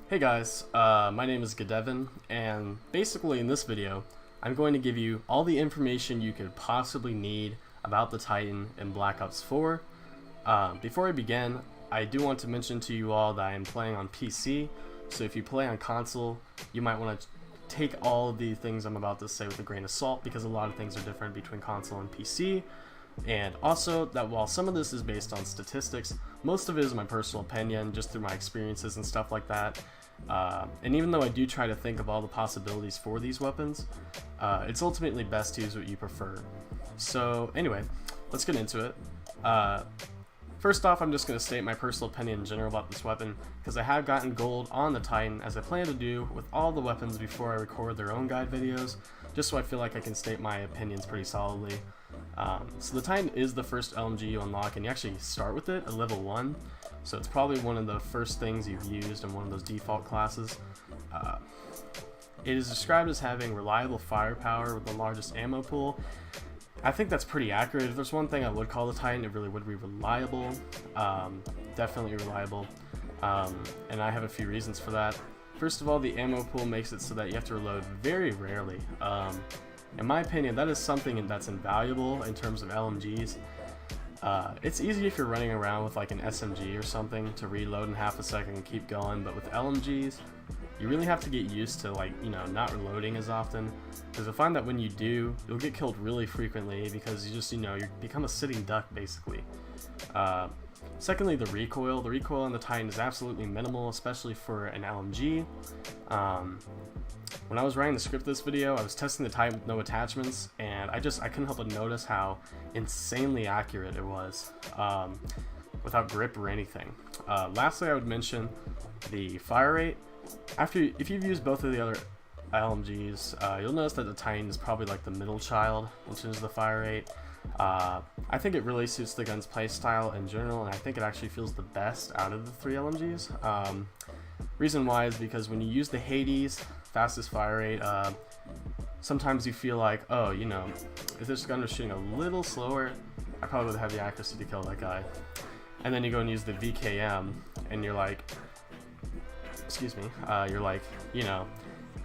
Hey guys, my name is Gadevin, and basically in this video, I'm going to give you all the information you could possibly need about the Titan in Black Ops 4. Before I begin, I do want to mention to you all that I am playing on PC, so if you play on console, you might want to take all of the things I'm about to say with a grain of salt, because a lot of things are different between console and PC. And also that while some of this is based on statistics, most of it is my personal opinion, just through my experiences and stuff like that. And even though I do try to think of all the possibilities for these weapons, it's ultimately best to use what you prefer. So anyway, let's get into it. First off, I'm just going to state my personal opinion in general about this weapon, because I have gotten gold on the Titan, as I plan to do with all the weapons before I record their own guide videos, just so I feel like I can state my opinions pretty solidly. So the Titan is the first LMG you unlock, and you actually start with it at level 1, so it's probably one of the first things you've used in one of those default classes. It is described as having reliable firepower with the largest ammo pool. I think that's pretty accurate. If there's one thing I would call the Titan, it really would be reliable. Definitely reliable. And I have a few reasons for that. First of all, the ammo pool makes it so that you have to reload very rarely. In my opinion, that is something that's invaluable in terms of LMGs. It's easy if you're running around with like an SMG or something to reload in half a second and keep going, but with LMGs, you really have to get used to, like, you know, not reloading as often, because you'll find that when you do, you'll get killed really frequently because you just, you know, you become a sitting duck basically. Secondly, the recoil. The recoil on the Titan is absolutely minimal, especially for an LMG. When I was writing the script of this video, I was testing the Titan with no attachments, and I couldn't help but notice how insanely accurate it was, without grip or anything. Lastly, I would mention the fire rate. If you've used both of the other LMGs, you'll notice that the Titan is probably like the middle child in terms of the fire rate. I think it really suits the gun's playstyle in general, and I think it actually feels the best out of the three LMGs. Reason why is because when you use the Hades fastest fire rate, sometimes you feel like, oh, you know, if this gun was shooting a little slower, I probably would have the accuracy to kill that guy. And then you go and use the VKM, and you're like, you're like, you know,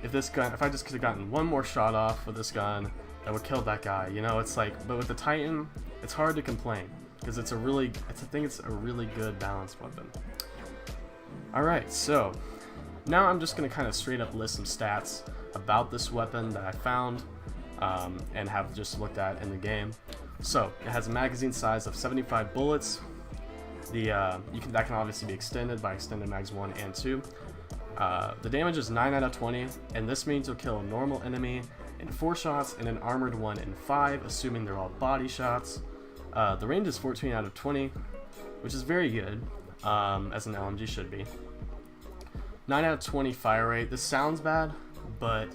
if I just could have gotten one more shot off with this gun, that would kill that guy. You know, it's like, but with the Titan, it's hard to complain because I think it's a really good balanced weapon. Alright, so now I'm just going to kind of straight up list some stats about this weapon that I found and have just looked at in the game. So it has a magazine size of 75 bullets. That can obviously be extended by extended mags 1 and 2. The damage is 9 out of 20, and this means you'll kill a normal enemy in 4 shots and an armored one in 5, assuming they're all body shots. The range is 14 out of 20, which is very good, as an LMG should be. 9 out of 20 fire rate. This sounds bad, but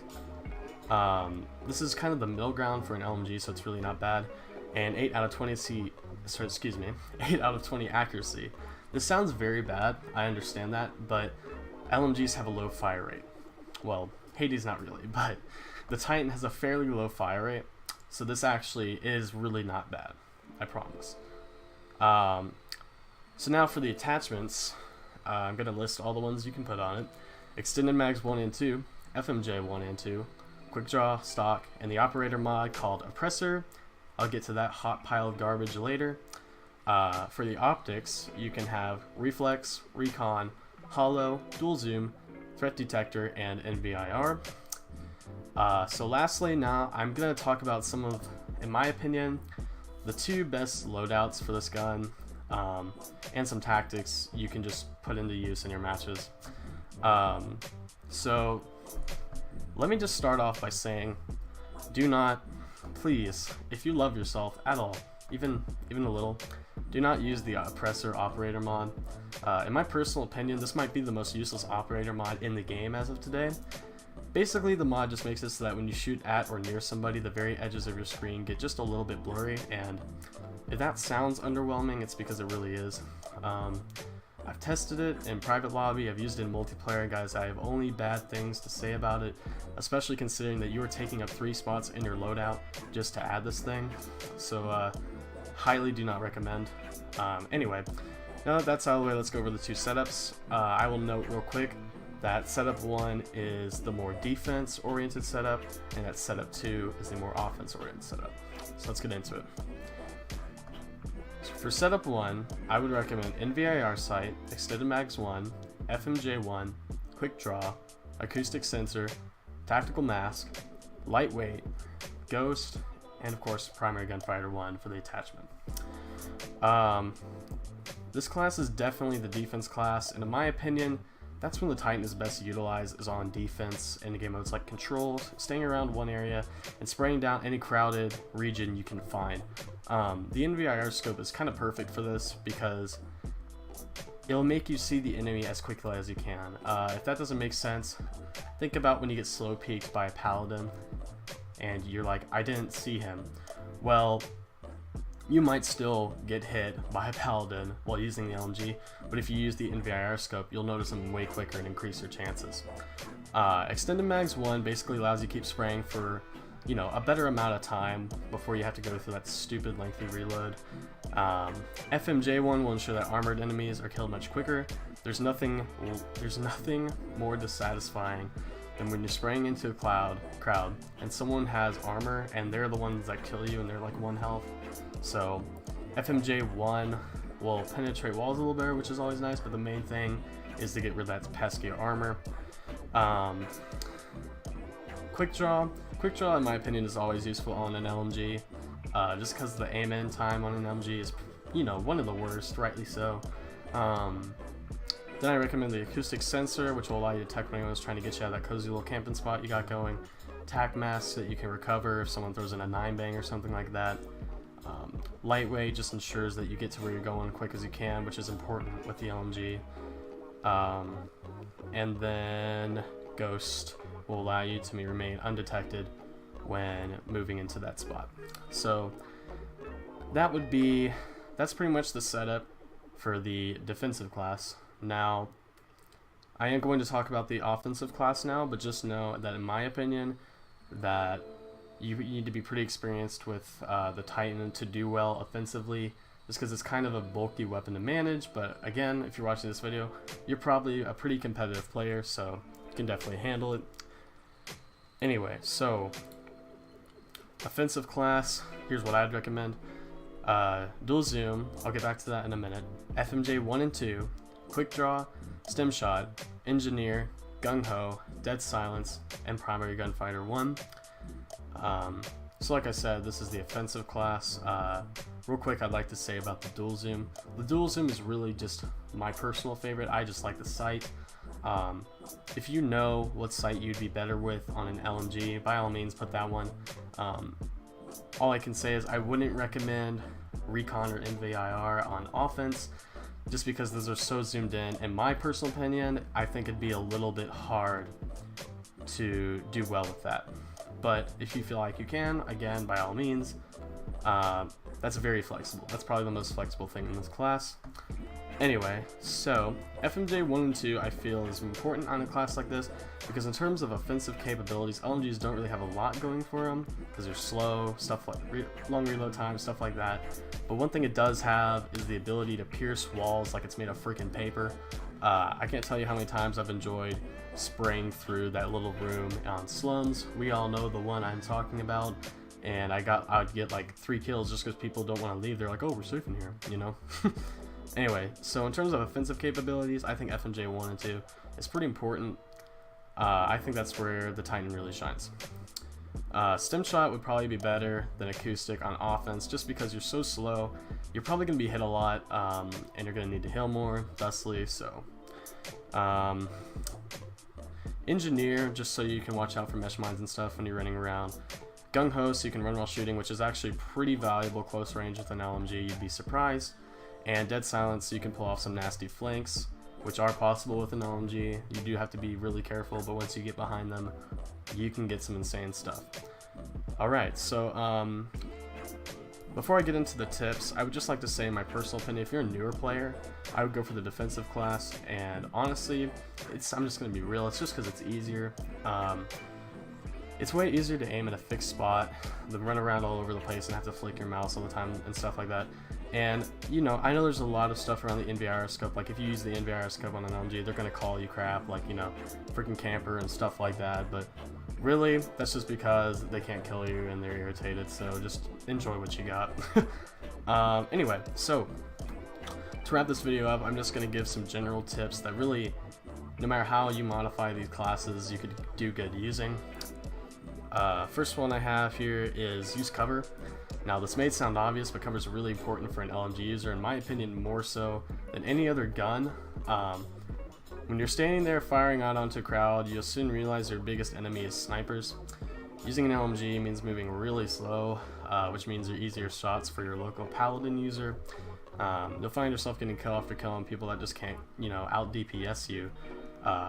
this is kind of the middle ground for an LMG, so it's really not bad. And 8 out of 20 8 out of 20 accuracy. This sounds very bad, I understand that, but LMGs have a low fire rate. Well, Hades not really, but the Titan has a fairly low fire rate, so this actually is really not bad, I promise. So now for the attachments, I'm going to list all the ones you can put on it. Extended mags 1 and 2, FMJ 1 and 2, quick draw, stock, and the operator mod called Oppressor. I'll get to that hot pile of garbage later. For the optics, you can have reflex, recon, hollow, dual zoom, threat detector, and NVIR. So lastly, now I'm going to talk about some of, in my opinion, the 2 best loadouts for this gun, and some tactics you can just put into use in your matches. So let me just start off by saying, do not, please, if you love yourself at all, even a little, do not use the Oppressor operator mod. In my personal opinion, this might be the most useless operator mod in the game as of today. Basically, the mod just makes it so that when you shoot at or near somebody, the very edges of your screen get just a little bit blurry, and if that sounds underwhelming, it's because it really is. I've tested it in private lobby, I've used it in multiplayer, and guys, I have only bad things to say about it, especially considering that you are taking up 3 spots in your loadout just to add this thing. So, highly do not recommend. Anyway, now that that's out of the way, let's go over the 2 setups. I will note real quick, that setup 1 is the more defense oriented setup, and that setup 2 is the more offense oriented setup. So let's get into it. So for setup 1, I would recommend NVIR sight, extended mags 1, FMJ 1, quick draw, acoustic sensor, tactical mask, lightweight, ghost, and of course primary gunfighter 1 for the attachment. This class is definitely the defense class, and in my opinion, that's when the Titan is best utilized, is on defense in game modes like controls, staying around one area, and spraying down any crowded region you can find. The NVIR scope is kind of perfect for this because it'll make you see the enemy as quickly as you can. If that doesn't make sense, think about when you get slow peeked by a paladin and you're like, I didn't see him. Well, you might still get hit by a paladin while using the LMG, but if you use the NVIR scope, you'll notice them way quicker and increase your chances. Extended mags 1 basically allows you to keep spraying for, you know, a better amount of time before you have to go through that stupid lengthy reload. FMJ 1 will ensure that armored enemies are killed much quicker. There's nothing more dissatisfying than when you're spraying into a crowd and someone has armor and they're the ones that kill you and they're like 1 health. So FMJ 1 will penetrate walls a little better, which is always nice, but the main thing is to get rid of that pesky armor. Quick draw in my opinion is always useful on an LMG, just because the aim in time on an LMG is, you know, one of the worst, rightly so. Then I recommend the acoustic sensor, which will allow you to detect when anyone's trying to get you out of that cozy little camping spot you got going. Tac mask so that you can recover if someone throws in a 9-bang or something like that. Lightweight just ensures that you get to where you're going quick as you can, which is important with the LMG. And then Ghost will allow you to remain undetected when moving into that spot. So that's pretty much the setup for the defensive class. Now, I am going to talk about the offensive class now, but just know that in my opinion, that you need to be pretty experienced with the Titan to do well offensively, just because it's kind of a bulky weapon to manage. But again, if you're watching this video, you're probably a pretty competitive player, so you can definitely handle it. Anyway, so offensive class, here's what I'd recommend. Dual zoom, I'll get back to that in a minute. FMJ 1 and 2, quick draw, stem shot, engineer, gung ho, dead silence, and primary gunfighter 1. So like I said, this is the offensive class. Real quick, I'd like to say about the dual zoom. The dual zoom is really just my personal favorite. I just like the sight. If you know what sight you'd be better with on an LMG, by all means put that one. All I can say is I wouldn't recommend recon or NVIR on offense, just because those are so zoomed in my personal opinion, I think it'd be a little bit hard to do well with that. But if you feel like you can, again, by all means, that's very flexible. That's probably the most flexible thing in this class. Anyway, so FMJ 1 and 2 I feel is important on a class like this, because in terms of offensive capabilities, LMGs don't really have a lot going for them, because they're slow, stuff like long reload time, stuff like that. But one thing it does have is the ability to pierce walls like it's made of freaking paper. I can't tell you how many times I've enjoyed spraying through that little room on slums. We all know the one I'm talking about, and I'd get like 3 kills just because people don't want to leave. They're like, oh, we're safe in here, you know. Anyway, so in terms of offensive capabilities, I think FMJ 1 and 2 is pretty important. I think that's where the Titan really shines. Stem shot would probably be better than acoustic on offense, just because you're so slow. You're probably going to be hit a lot, and you're going to need to heal more, thusly. So engineer, just so you can watch out for mesh mines and stuff when you're running around. Gung ho, so you can run while shooting, which is actually pretty valuable close range with an LMG, you'd be surprised. And dead silence, so you can pull off some nasty flanks, which are possible with an LMG. You do have to be really careful, but once you get behind them, you can get some insane stuff. Alright, so before I get into the tips, I would just like to say in my personal opinion, if you're a newer player, I would go for the defensive class, and honestly, I'm just going to be real, it's just because it's easier. It's way easier to aim at a fixed spot than run around all over the place and have to flick your mouse all the time and stuff like that. And you know, I know there's a lot of stuff around the NVIR scope. Like if you use the NVIR scope on an LMG, they're gonna call you crap, like, you know, freaking camper and stuff like that. But really, that's just because they can't kill you and they're irritated. So just enjoy what you got. Anyway, so to wrap this video up, I'm just gonna give some general tips that really, no matter how you modify these classes, you could do good using. First one I have here is use cover. Now this may sound obvious, but cover is really important for an LMG user, in my opinion more so than any other gun. When you're standing there firing out onto a crowd, you'll soon realize your biggest enemy is snipers. Using an LMG means moving really slow, which means they're easier shots for your local paladin user. You'll find yourself getting kill after kill on people that just can't, you know, out DPS you,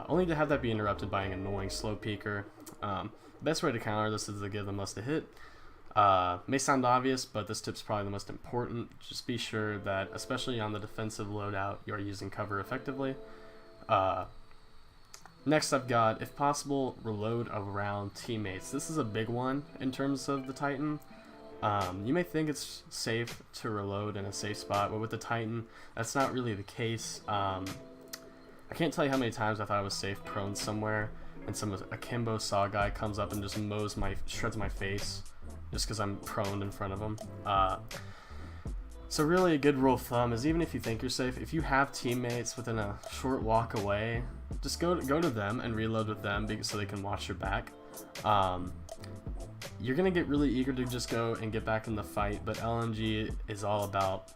only to have that be interrupted by an annoying slow peeker. Best way to counter this is to give them less to hit. May sound obvious, but this tip's probably the most important. Just be sure that, especially on the defensive loadout, you are using cover effectively. Next I've got, if possible, reload around teammates. This is a big one in terms of the Titan. You may think it's safe to reload in a safe spot, but with the Titan, that's not really the case. I can't tell you how many times I thought I was safe prone somewhere, and some akimbo saw guy comes up and just shreds my face, just because I'm prone in front of him. So really a good rule of thumb is, even if you think you're safe, if you have teammates within a short walk away, just go to them and reload with them so they can watch your back. You're gonna get really eager to just go and get back in the fight, but LMG is all about,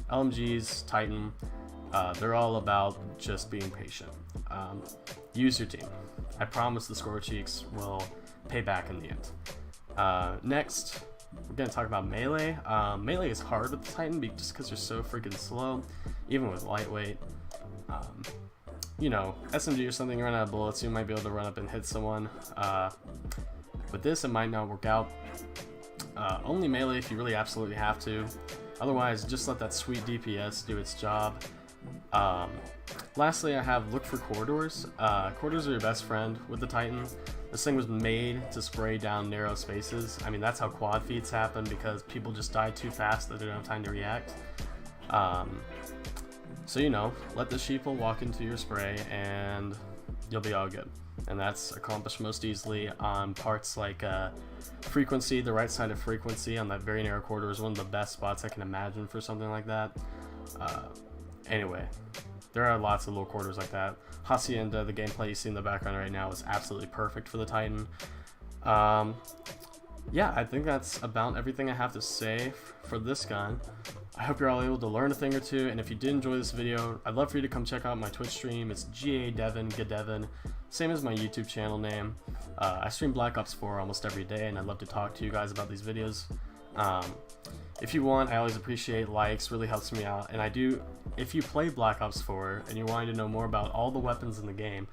LMGs, Titan, they're all about just being patient. Use your team. I promise the score cheeks will pay back in the end. Next, we're going to talk about melee. Melee is hard with the Titan just because you're so freaking slow, even with lightweight. You know, SMG or something, you run out of bullets, you might be able to run up and hit someone. With this, it might not work out. Only melee if you really absolutely have to. Otherwise, just let that sweet DPS do its job. Lastly, I have look for corridors. Corridors are your best friend with the Titan. This thing was made to spray down narrow spaces. I mean, that's how quad feeds happen, because people just die too fast that they don't have time to react. So, you know, let the sheeple walk into your spray and you'll be all good. And that's accomplished most easily on parts like frequency. The right side of frequency on that very narrow corridor is one of the best spots I can imagine for something like that. Anyway, there are lots of little corridors like that. Hacienda, the gameplay you see in the background right now, is absolutely perfect for the Titan. Yeah, I think that's about everything I have to say for this gun. I hope you're all able to learn a thing or two, and if you did enjoy this video, I'd love for you to come check out my Twitch stream. It's Gadevin, same as my YouTube channel name. I stream Black Ops 4 almost every day, and I'd love to talk to you guys about these videos. If you want, I always appreciate likes, really helps me out. And if you play Black Ops 4 and you're wanting to know more about all the weapons in the game,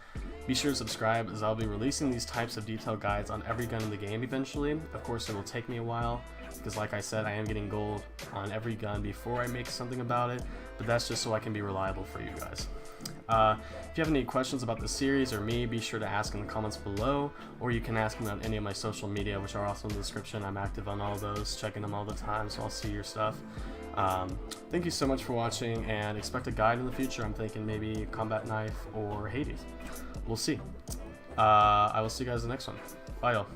be sure to subscribe, as I'll be releasing these types of detailed guides on every gun in the game eventually. Of course, it will take me a while, because like I said, I am getting gold on every gun before I make something about it, but that's just so I can be reliable for you guys. If you have any questions about the series or me, be sure to ask in the comments below, or you can ask me on any of my social media, which are also in the description. I'm active on all those, checking them all the time, so I'll see your stuff. Thank you so much for watching, and expect a guide in the future. I'm thinking maybe Combat Knife or Hades. We'll see. I will see you guys in the next one. Bye, y'all.